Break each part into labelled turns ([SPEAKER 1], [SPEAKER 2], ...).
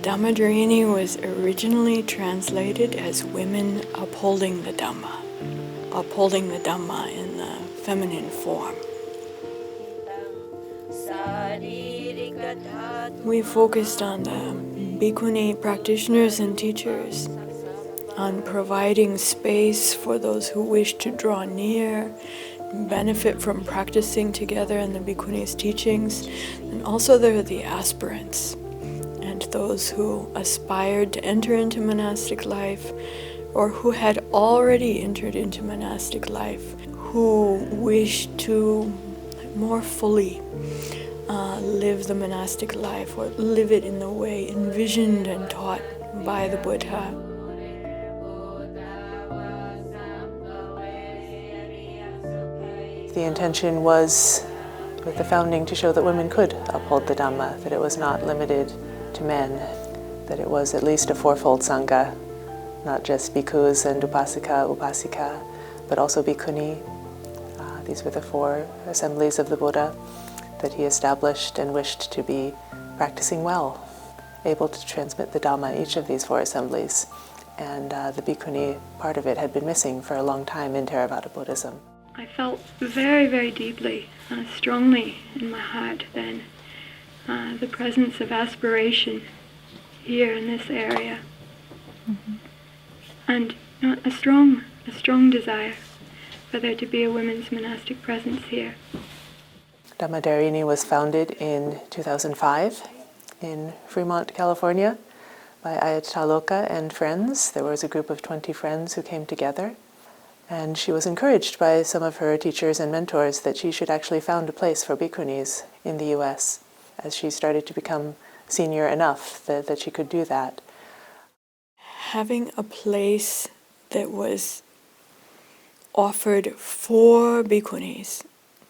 [SPEAKER 1] Dhammadharini was originally translated as women upholding the Dhamma in the feminine form. We focused on the bhikkhuni practitioners and teachers, on providing space for those who wish to draw near, benefit from practicing together in the bhikkhunīs' teachings, and also there are the aspirants and those who aspired to enter into monastic life or who had already entered into monastic life, who wished to more fully live the monastic life or live it in the way envisioned and taught by the Buddha.
[SPEAKER 2] The intention was, with the founding, to show that women could uphold the Dhamma, that it was not limited to men, that it was at least a fourfold Sangha, not just bhikkhus and upasika, but also bhikkhuni. These were the 4 assemblies of the Buddha that he established and wished to be practicing well, able to transmit the Dhamma, each of these 4 assemblies. And the bhikkhuni part of it had been missing for a long time in Theravada Buddhism.
[SPEAKER 1] I felt very, very deeply, strongly in my heart then, the presence of aspiration here in this area. And a strong desire for there to be a women's monastic presence here.
[SPEAKER 2] Dhammadharini was founded in 2005 in Fremont, California by Ayya Tathālokā and friends. There was a group of 20 friends who came together, and she was encouraged by some of her teachers and mentors that she should actually found a place for bhikkhunīs in the US as she started to become senior enough that she could do that.
[SPEAKER 1] Having a place that was offered for bhikkhunīs,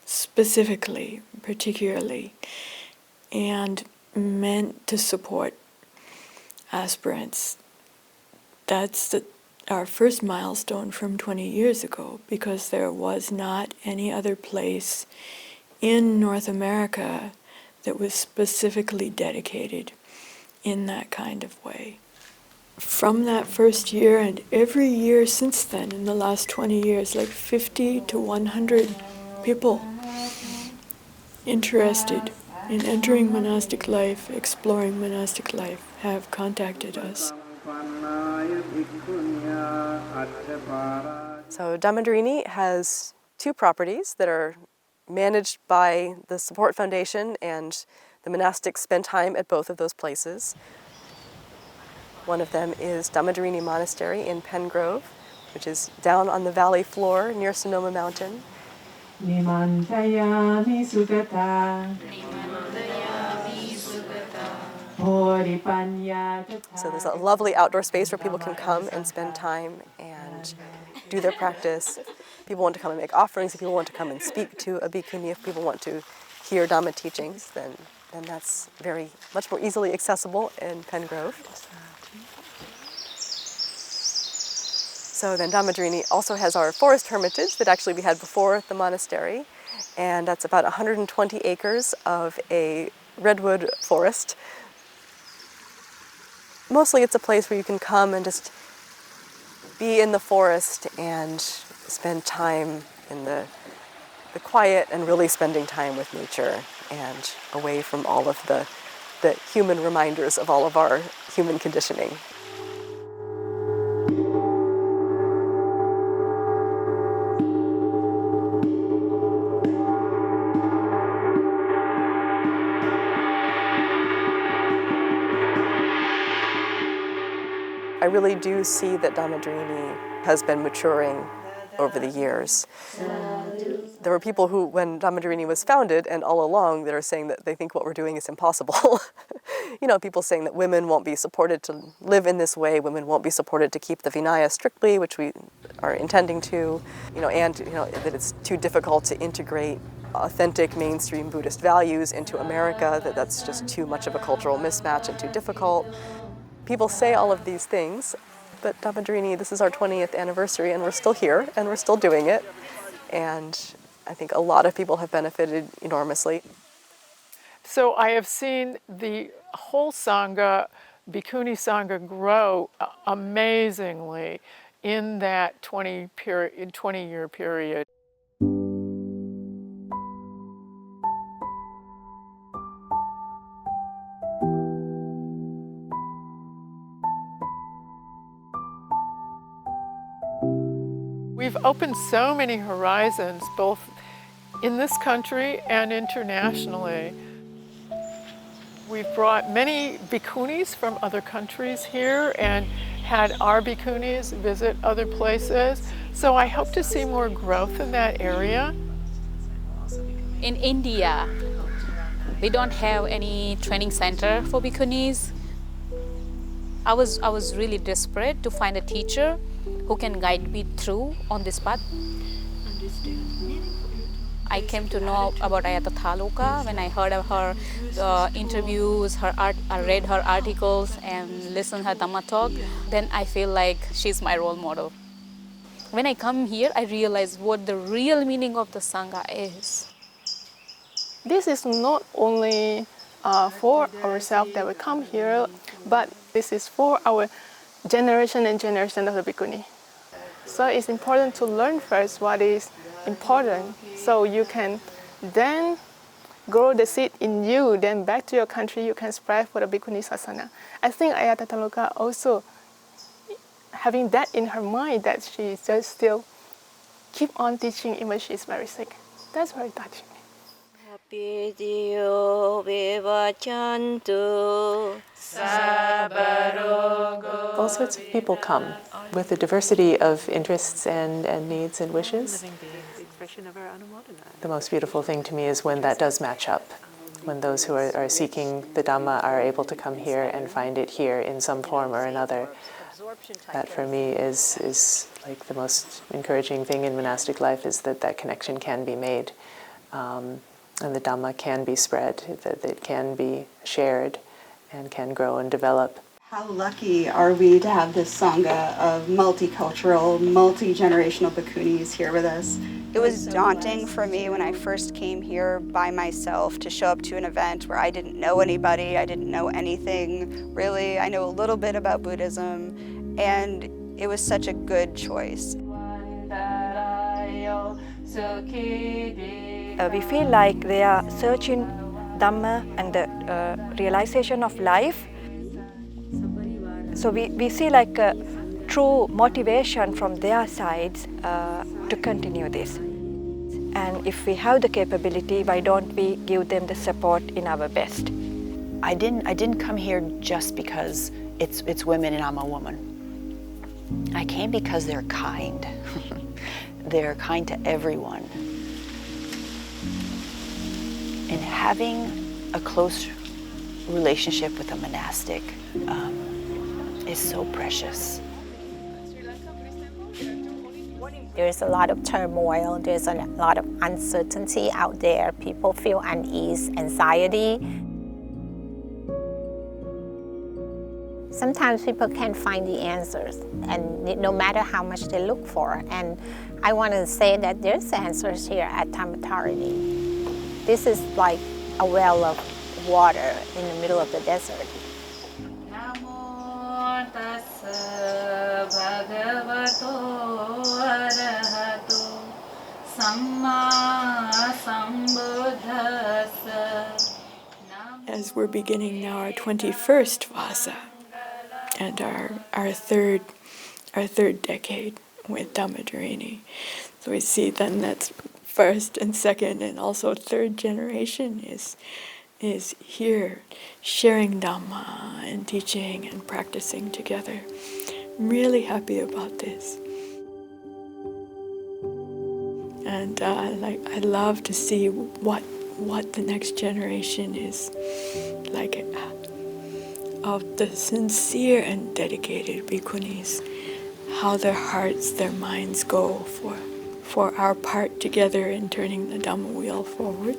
[SPEAKER 1] specifically, particularly, and meant to support aspirants. That's our first milestone from 20 years ago, because there was not any other place in North America that was specifically dedicated in that kind of way. From that first year and every year since then, in the last 20 years, like 50 to 100 people interested in entering monastic life, exploring monastic life, have contacted us.
[SPEAKER 3] So Dhammadharini has 2 properties that are managed by the Support Foundation, and the monastics spend time at both of those places. One of them is Dhammadharini Monastery in Pen Grove, which is down on the valley floor near Sonoma Mountain. So there's a lovely outdoor space where people can come and spend time and do their practice. People want to come and make offerings, if people want to come and speak to a bhikkhuni, if people want to hear Dhamma teachings, then that's very much more easily accessible in Pen Grove. So then Dhammadharini also has our forest hermitage that actually we had before the monastery, and that's about 120 acres of a redwood forest. Mostly it's a place where you can come and just be in the forest and spend time in the quiet and really spending time with nature and away from all of the human reminders of all of our human conditioning. I really do see that Dhammadharini has been maturing over the years. There were people who, when Dhammadharini was founded and all along, that are saying that they think what we're doing is impossible. People saying that women won't be supported to live in this way, women won't be supported to keep the Vinaya strictly, which we are intending to, and that it's too difficult to integrate authentic mainstream Buddhist values into America, that's just too much of a cultural mismatch and too difficult. People say all of these things, but Dhammadharini, this is our 20th anniversary and we're still here and we're still doing it. And I think a lot of people have benefited enormously.
[SPEAKER 4] So I have seen the whole Sangha Bhikkhuni Sangha grow amazingly in that 20-year period. We've opened so many horizons, both in this country and internationally. We've brought many bhikkhunīs from other countries here and had our bhikkhunīs visit other places. So I hope to see more growth in that area.
[SPEAKER 5] In India, we don't have any training center for bhikkhunīs. I was really desperate to find a teacher who can guide me through on this path. I came to know about Ayya Tathālokā when I heard of her interviews, I read her articles and listened her Dhamma talk. Then I feel like she's my role model. When I come here, I realize what the real meaning of the Sangha is.
[SPEAKER 6] This is not only for ourselves that we come here, but this is for our generation and generation of the bhikkhuni. So it's important to learn first what is important, so you can then grow the seed in you, then back to your country you can spread for the bhikkhuni sasana. I think Ayya Tathālokā also having that in her mind, that she just still keep on teaching even she's very sick. That's very touching.
[SPEAKER 2] All sorts of people come with a diversity of interests and needs and wishes. The most beautiful thing to me is when that does match up, when those who are seeking the Dhamma are able to come here and find it here in some form or another. That for me is like the most encouraging thing in monastic life, is that that connection can be made, and the Dhamma can be spread, that it can be shared and can grow and develop.
[SPEAKER 7] How lucky are we to have this Sangha of multicultural, multi-generational bhikkhunīs here with us. It was daunting for me when I first came here by myself to show up to an event where I didn't know anybody, I didn't know anything really. I know a little bit about Buddhism, and it was such a good choice.
[SPEAKER 8] We feel like they are searching Dhamma and the realization of life. So we see like a true motivation from their sides to continue this. And if we have the capability, why don't we give them the support in our best?
[SPEAKER 9] I didn't come here just because it's women and I'm a woman. I came because they're kind. They're kind to everyone. And having a close relationship with a monastic is so precious.
[SPEAKER 10] There's a lot of turmoil, there's a lot of uncertainty out there. People feel unease, anxiety. Sometimes people can't find the answers, and no matter how much they look for. And I want to say that there's answers here at Dhammadharini. This is like a well of water in the middle of the desert.
[SPEAKER 1] As we're beginning now our 21st Vassa and our third decade with Dhammadharini, so we see then that's first and second and also third generation is here sharing Dhamma and teaching and practicing together. I'm really happy about this. And I love to see what the next generation is like, of the sincere and dedicated bhikkhunīs, how their hearts, their minds go for our part together in turning the Dhamma wheel forward.